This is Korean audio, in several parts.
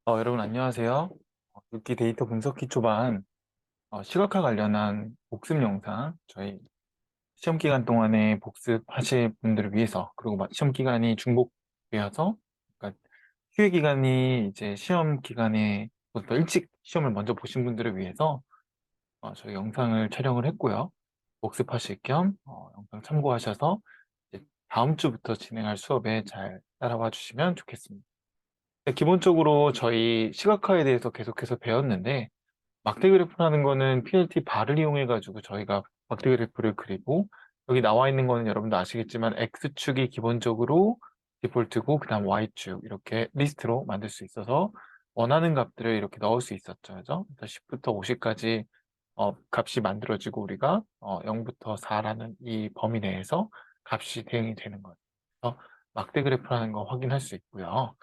여러분 안녕하세요. 듣기 데이터 분석기 초반 시각화 관련한 복습 영상 저희 시험 기간 동안에 복습하실 분들을 위해서 그리고 시험 기간이 중복되어서 그러니까 휴회 기간이 이제 시험 기간에 보다 일찍 시험을 먼저 보신 분들을 위해서 저희 영상을 촬영을 했고요. 복습하실 겸 영상 참고하셔서 이제 다음 주부터 진행할 수업에 잘 따라와 주시면 좋겠습니다. 네, 기본적으로 저희 시각화에 대해서 계속해서 배웠는데 막대 그래프라는 거는 PLT 바를 이용해 가지고 저희가 막대 그래프를 그리고 여기 나와 있는 거는 여러분도 아시겠지만 X축이 기본적으로 디폴트고 그 다음 Y축 이렇게 리스트로 만들 수 있어서 원하는 값들을 이렇게 넣을 수 있었죠. 그죠? 그래서 10부터 50까지 값이 만들어지고 우리가 0부터 4라는 이 범위 내에서 값이 대응이 되는 거예요. 그래서 막대 그래프라는 거 확인할 수 있고요.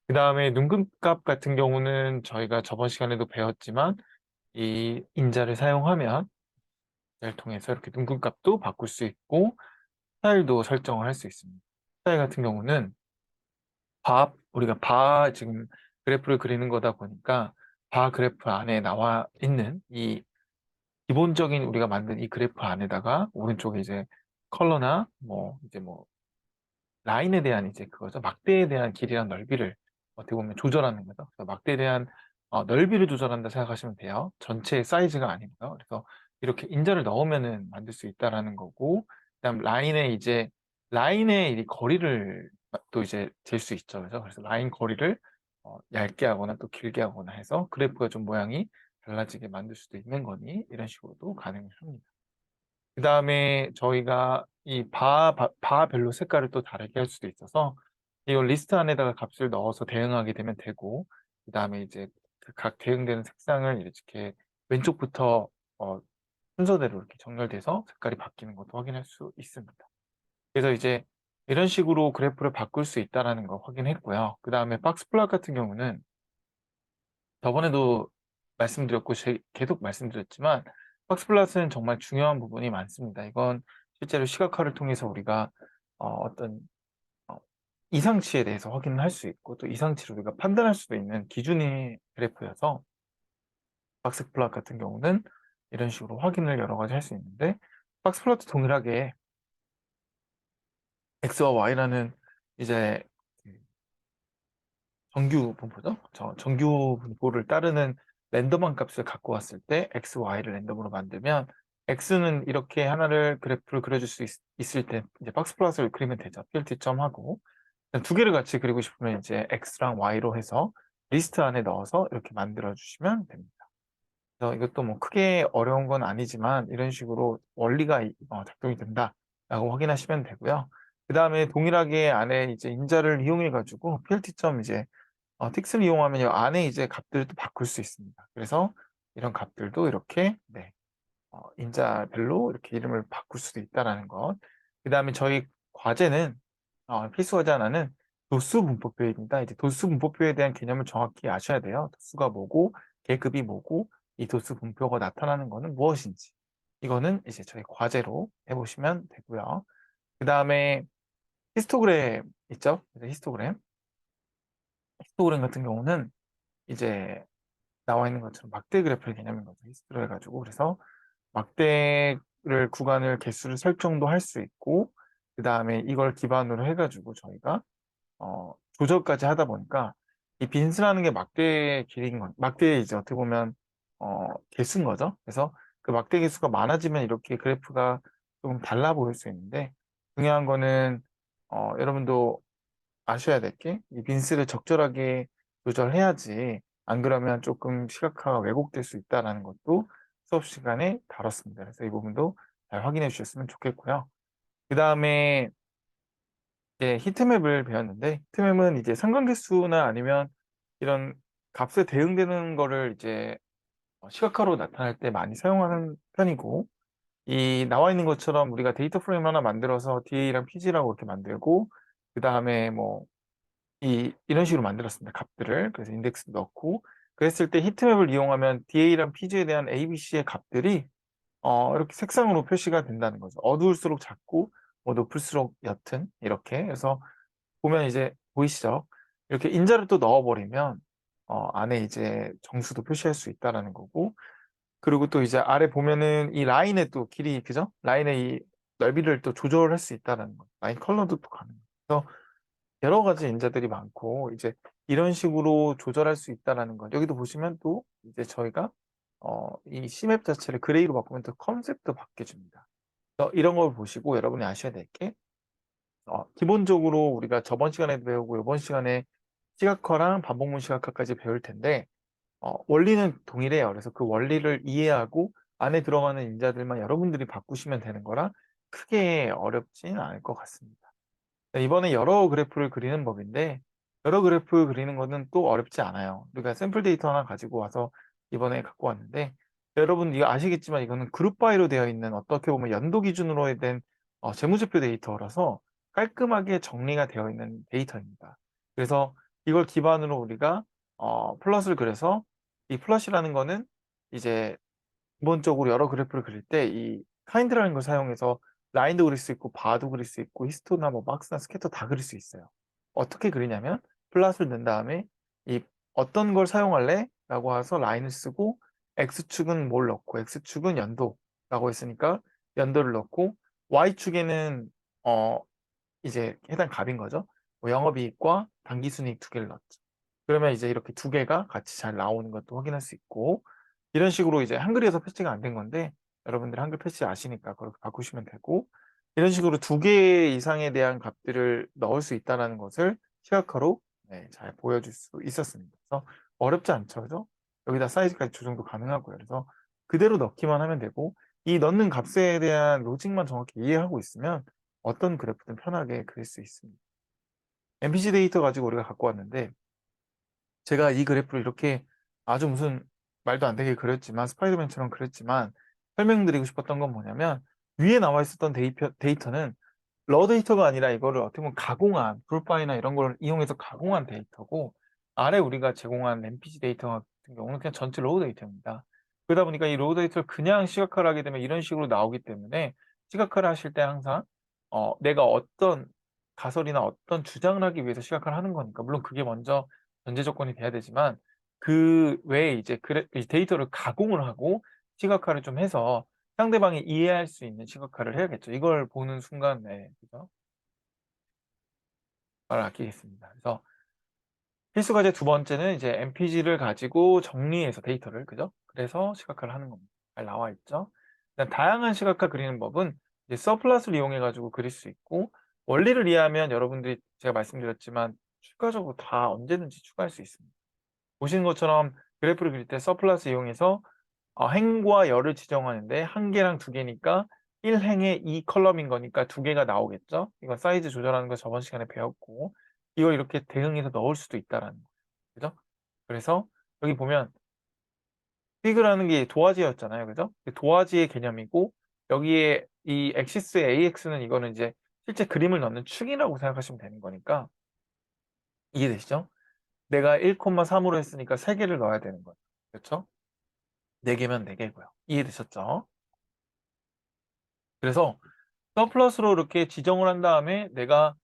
그 다음에 눈금값 같은 경우는 저희가 저번 시간에도 배웠지만 이 인자를 사용하면 인자를 통해서 이렇게 눈금값도 바꿀 수 있고 스타일도 설정을 할 수 있습니다. 스타일 같은 경우는 우리가 바 지금 그래프를 그리는 거다 보니까 바 그래프 안에 나와 있는 이 기본적인 우리가 만든 이 그래프 안에다가 오른쪽에 이제 컬러나 뭐 라인에 대한 이제 그거죠. 막대에 대한 길이랑 넓이를 어떻게 보면 조절하는 거죠. 그래서 막대에 대한 넓이를 조절한다 생각하시면 돼요. 전체 사이즈가 아니고요. 그래서 이렇게 인자를 넣으면은 만들 수 있다라는 거고, 그다음 라인의 이 거리를 또 이제 잴 수 있죠. 그래서 라인 거리를 얇게 하거나 또 길게 하거나 해서 그래프가 좀 모양이 달라지게 만들 수도 있는 거니 이런 식으로도 가능합니다. 그 다음에 저희가 이 바별로 색깔을 또 다르게 할 수도 있어서 이걸 리스트 안에다가 값을 넣어서 대응하게 되면 되고, 그 다음에 이제 그 각 대응되는 색상을 이렇게 왼쪽부터 어, 순서대로 이렇게 정렬돼서 색깔이 바뀌는 것도 확인할 수 있습니다. 그래서 이제 이런 식으로 그래프를 바꿀 수 있다는 거 확인했고요. 그 다음에 박스 플롯 같은 경우는 저번에도 말씀드렸고 계속 말씀드렸지만 박스플랫은 정말 중요한 부분이 많습니다. 이건 실제로 시각화를 통해서 우리가 어떤 이상치에 대해서 확인을 할 수 있고 또 이상치를 우리가 판단할 수도 있는 기준의 그래프여서 박스플랫 같은 경우는 이런 식으로 확인을 여러 가지 할 수 있는데 박스플랫도 동일하게 X와 Y라는 이제 정규 분포죠. 정규 분포를 따르는 랜덤한 값을 갖고 왔을 때 x, y를 랜덤으로 만들면 x는 이렇게 하나를 그래프를 그려줄 수 있을 때 이제 박스 플롯을 그리면 되죠. 필트 점하고 두 개를 같이 그리고 싶으면 이제 x랑 y로 해서 리스트 안에 넣어서 이렇게 만들어 주시면 됩니다. 그래서 이것도 뭐 크게 어려운 건 아니지만 이런 식으로 원리가 작동이 된다라고 확인하시면 되고요. 그 다음에 동일하게 안에 이제 인자를 이용해 가지고 PLT.점 이제 틱스를 이용하면 요 안에 이제 값들을 또 바꿀 수 있습니다. 그래서 이런 값들도 이렇게 인자별로 이렇게 이름을 바꿀 수도 있다라는 것. 그 다음에 저희 과제는 필수 과제 하나는 도수 분포표입니다. 이제 도수 분포표에 대한 개념을 정확히 아셔야 돼요. 도수가 뭐고 계급이 뭐고 이 도수 분포가 나타나는 것은 무엇인지 이거는 이제 저희 과제로 해보시면 되고요. 그 다음에 히스토그램 있죠? 그래서 히스토그램 같은 경우는 이제 나와 있는 것처럼 막대 그래프의 개념인 거죠. 히스토로 해가지고 그래서 막대를 구간을 개수를 설정도 할 수 있고 그 다음에 이걸 기반으로 해가지고 저희가 조절까지 하다 보니까 이 빈스라는 게 막대의 길이인 건 막대의 이제 어떻게 보면 개수인 거죠. 그래서 그 막대 개수가 많아지면 이렇게 그래프가 조금 달라 보일 수 있는데 중요한 거는 여러분도 아셔야 될 게 이 빈스를 적절하게 조절해야지 안 그러면 조금 시각화가 왜곡될 수 있다는 것도 수업 시간에 다뤘습니다. 그래서 이 부분도 잘 확인해 주셨으면 좋겠고요. 그 다음에 이제 히트맵을 배웠는데 히트맵은 이제 상관계수나 아니면 이런 값에 대응되는 거를 이제 시각화로 나타낼 때 많이 사용하는 편이고 이 나와 있는 것처럼 우리가 데이터 프레임 하나 만들어서 DA랑 PG라고 이렇게 만들고 그 다음에 뭐 이런 식으로 만들었습니다. 값들을. 그래서 인덱스 넣고 그랬을 때 히트맵을 이용하면 DA랑 PG에 대한 ABC의 값들이 이렇게 색상으로 표시가 된다는 거죠. 어두울수록 작고 뭐 높을수록 옅은 이렇게. 그래서 보면 이제 보이시죠? 이렇게 인자를 또 넣어버리면 안에 이제 정수도 표시할 수 있다라는 거고, 그리고 또 이제 아래 보면은 이 라인의 또 길이, 그죠? 라인의 이 넓이를 또 조절할 수 있다라는 거. 라인 컬러도 또 가능해요. 그래서 여러 가지 인자들이 많고, 이제 이런 식으로 조절할 수 있다라는 거. 여기도 보시면 또 이제 저희가 이 C맵 자체를 그레이로 바꾸면 또 컨셉도 바뀌어줍니다. 그래서 이런 걸 보시고 여러분이 아셔야 될 게, 기본적으로 우리가 저번 시간에도 배우고 이번 시간에 시각화랑 반복문 시각화까지 배울 텐데, 원리는 동일해요. 그래서 그 원리를 이해하고 안에 들어가는 인자들만 여러분들이 바꾸시면 되는 거라 크게 어렵진 않을 것 같습니다. 네, 이번에 여러 그래프를 그리는 법인데, 여러 그래프 그리는 거는 또 어렵지 않아요. 우리가 샘플 데이터 하나 가지고 와서 이번에 갖고 왔는데, 여러분 이거 아시겠지만 이거는 그룹 바이로 되어 있는, 어떻게 보면 연도 기준으로 된 재무제표 데이터라서 깔끔하게 정리가 되어 있는 데이터입니다. 그래서 이걸 기반으로 우리가 플롯을 그려서, 이 플롯이라는 거는 이제 기본적으로 여러 그래프를 그릴 때 이 카인드라는 걸 사용해서 라인도 그릴 수 있고 바도 그릴 수 있고 히스토나 뭐 박스나 스캐터 다 그릴 수 있어요. 어떻게 그리냐면 플랫을 넣은 다음에 이 어떤 걸 사용할래? 라고 해서 라인을 쓰고, X축은 뭘 넣고, X축은 연도라고 했으니까 연도를 넣고, Y축에는 어 이제 해당 값인 거죠. 뭐 영업이익과 당기순이익 두 개를 넣었죠. 그러면 이제 이렇게 두 개가 같이 잘 나오는 것도 확인할 수 있고, 이런 식으로 이제 한글에서 패치가 안 된 건데 여러분들이 한글 패치 아시니까 그렇게 바꾸시면 되고, 이런 식으로 두 개 이상에 대한 값들을 넣을 수 있다는 것을 시각화로 잘 보여줄 수 있었습니다. 그래서 어렵지 않죠, 그죠? 여기다 사이즈까지 조정도 가능하고요. 그래서 그대로 넣기만 하면 되고, 이 넣는 값에 대한 로직만 정확히 이해하고 있으면 어떤 그래프든 편하게 그릴 수 있습니다. MPG 데이터 가지고 우리가 갖고 왔는데, 제가 이 그래프를 이렇게 아주 무슨 말도 안 되게 그렸지만, 스파이더맨처럼 그렸지만, 설명드리고 싶었던 건 뭐냐면, 위에 나와 있었던 데이터는 러 데이터가 아니라 이거를 어떻게 보면 가공한, 그룹바이나 이런 걸 이용해서 가공한 데이터고, 아래 우리가 제공한 MPG 데이터 같은 경우는 그냥 전체 로우 데이터입니다. 그러다 보니까 이 로우 데이터를 그냥 시각화를 하게 되면 이런 식으로 나오기 때문에, 시각화를 하실 때 항상 내가 어떤 가설이나 어떤 주장을 하기 위해서 시각화를 하는 거니까, 물론 그게 먼저 전제 조건이 돼야 되지만, 그 외에 이제 이 데이터를 가공을 하고 시각화를 좀 해서 상대방이 이해할 수 있는 시각화를 해야겠죠. 이걸 보는 순간, 네, 그죠? 말을 아끼겠습니다. 그래서 필수 과제 두 번째는 이제 MPG를 가지고 정리해서 데이터를, 그죠? 그래서 시각화를 하는 겁니다. 잘 나와 있죠? 일단 다양한 시각화 그리는 법은 이제 서플롯을 이용해 가지고 그릴 수 있고, 원리를 이해하면 여러분들이 제가 말씀드렸지만 추가적으로 다 언제든지 추가할 수 있습니다. 보시는 것처럼 그래프를 그릴 때 서플롯을 이용해서 행과 열을 지정하는데, 한 개랑 두 개니까 1행에 2컬럼인 거니까 두 개가 나오겠죠. 이건 사이즈 조절하는 거 저번 시간에 배웠고, 이걸 이렇게 대응해서 넣을 수도 있다라는 거예요. 그죠? 그래서 여기 보면 피그라는 게 도화지였잖아요. 그죠? 도화지의 개념이고, 여기에 이 엑시스 AX는 이거는 이제 실제 그림을 넣는 축이라고 생각하시면 되는 거니까, 이해되시죠? 내가 1,3으로 했으니까 3개를 넣어야 되는 거예요. 그렇죠? 4개면 4개고요. 이해되셨죠? 그래서 서플러스로 이렇게 지정을 한 다음에 내가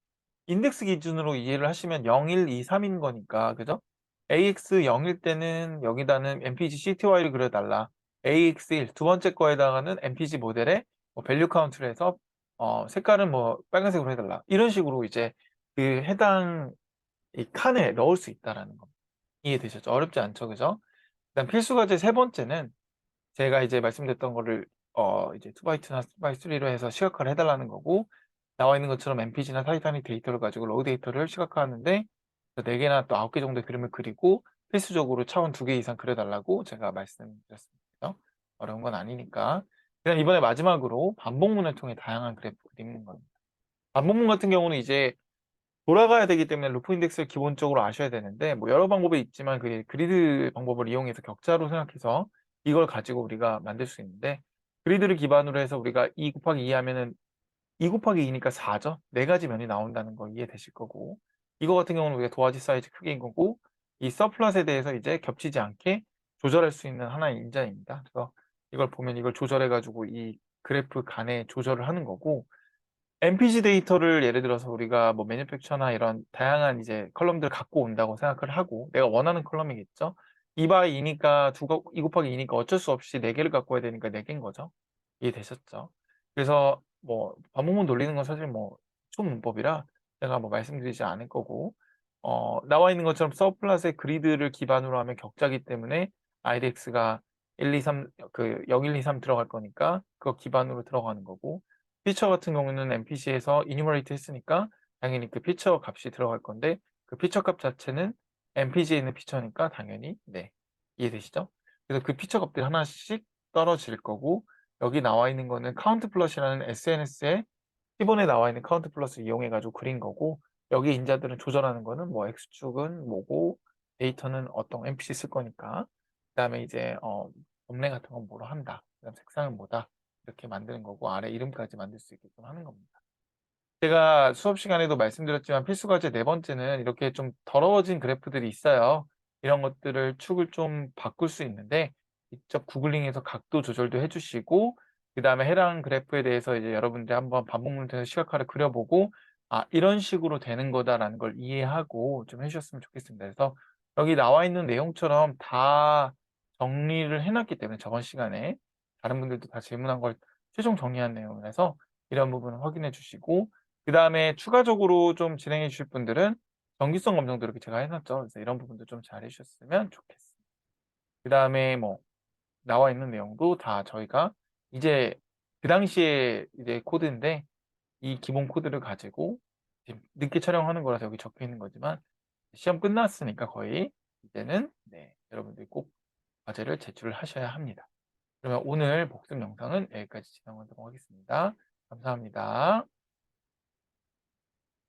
인덱스 기준으로 이해를 하시면 0, 1, 2, 3인 거니까, 그죠? AX 0일 때는 여기다는 MPG CTY를 그려달라. AX 1, 두 번째 거에다가는 MPG 모델에 뭐 밸류 카운트를 해서 색깔은 뭐 빨간색으로 해달라. 이런 식으로 이제 그 해당 이 칸에 넣을 수 있다라는 겁니다. 이해되셨죠? 어렵지 않죠, 그죠? 그다음 필수 과제 세 번째는 제가 이제 말씀드렸던 거를 이제 2x2나 2x3로 해서 시각화를 해달라는 거고, 나와 있는 것처럼 MPG나 타이타닉 데이터를 가지고 로우 데이터를 시각화하는데, 4개나 또 9개 정도의 그림을 그리고 필수적으로 차원 2개 이상 그려달라고 제가 말씀드렸습니다. 어려운 건 아니니까. 그냥 이번에 마지막으로 반복문을 통해 다양한 그래프 그리는 겁니다. 반복문 같은 경우는 이제 돌아가야 되기 때문에 루프 인덱스를 기본적으로 아셔야 되는데, 뭐 여러 방법이 있지만 그 그리드 방법을 이용해서 격자로 생각해서 이걸 가지고 우리가 만들 수 있는데, 그리드를 기반으로 해서 우리가 2 곱하기 2 하면은 2 곱하기 2니까 4죠. 4가지 면이 나온다는 거 이해되실 거고, 이거 같은 경우는 우리가 도화지 사이즈 크기인 거고, 이 서플롯에 대해서 이제 겹치지 않게 조절할 수 있는 하나의 인자입니다. 그래서 이걸 보면 이걸 조절해 가지고 이 그래프 간에 조절을 하는 거고, MPG 데이터를 예를 들어서 우리가 뭐 매니팩처나 이런 다양한 이제 컬럼들을 갖고 온다고 생각을 하고 내가 원하는 컬럼이겠죠. 2 by 2니까 2 곱하기 2니까 어쩔 수 없이 4개를 갖고 와야 되니까 4개인 거죠. 이해되셨죠? 그래서 뭐 반복문 돌리는 건 사실 뭐 초문법이라 제가 뭐 말씀드리지 않을 거고 나와 있는 것처럼 서플랫의 그리드를 기반으로 하면 격자기 때문에 idx가 1, 2, 3, 0, 1, 2, 3 들어갈 거니까 그거 기반으로 들어가는 거고 피처 같은 경우는 MPC에서 enumerate 했으니까 당연히 그 피처 값이 들어갈 건데 그 피처 값 자체는 MPG에 있는 피처니까 당연히 네 이해되시죠? 그래서 그 피처 값들이 하나씩 떨어질 거고 여기 나와 있는 거는 카운트 플러스라는 SNS에 기본에 나와 있는 카운트 플러스 이용해 가지고 그린 거고 여기 인자들은 조절하는 거는 뭐 X축은 뭐고 데이터는 어떤 MPC 쓸 거니까 그다음에 이제 범례 같은 건 뭐로 한다. 그다음 색상은 뭐다. 이렇게 만드는 거고 아래 이름까지 만들 수 있게끔 하는 겁니다. 제가 수업 시간에도 말씀드렸지만 필수 과제 네 번째는 이렇게 좀 더러워진 그래프들이 있어요. 이런 것들을 축을 좀 바꿀 수 있는데 직접 구글링해서 각도 조절도 해주시고 그다음에 해당 그래프에 대해서 이제 여러분들이 한번 반복문을 통해서 시각화를 그려보고 아 이런 식으로 되는 거다라는 걸 이해하고 좀 해주셨으면 좋겠습니다. 그래서 여기 나와 있는 내용처럼 다 정리를 해놨기 때문에 저번 시간에 다른 분들도 다 질문한 걸 최종 정리한 내용이라서 이런 부분을 확인해 주시고 그다음에 추가적으로 좀 진행해 주실 분들은 정기성 검정도 이렇게 제가 해 놨죠. 그래서 이런 부분도 좀 잘 해 주셨으면 좋겠습니다. 그다음에 뭐 나와 있는 내용도 다 저희가 이제 그 당시에 이제 코드인데 이 기본 코드를 가지고 지금 늦게 촬영하는 거라서 여기 적혀 있는 거지만 시험 끝났으니까 거의 이제는 네 여러분들이 꼭 과제를 제출을 하셔야 합니다. 그러면 오늘 복습 영상은 여기까지 진행하도록 하겠습니다. 감사합니다.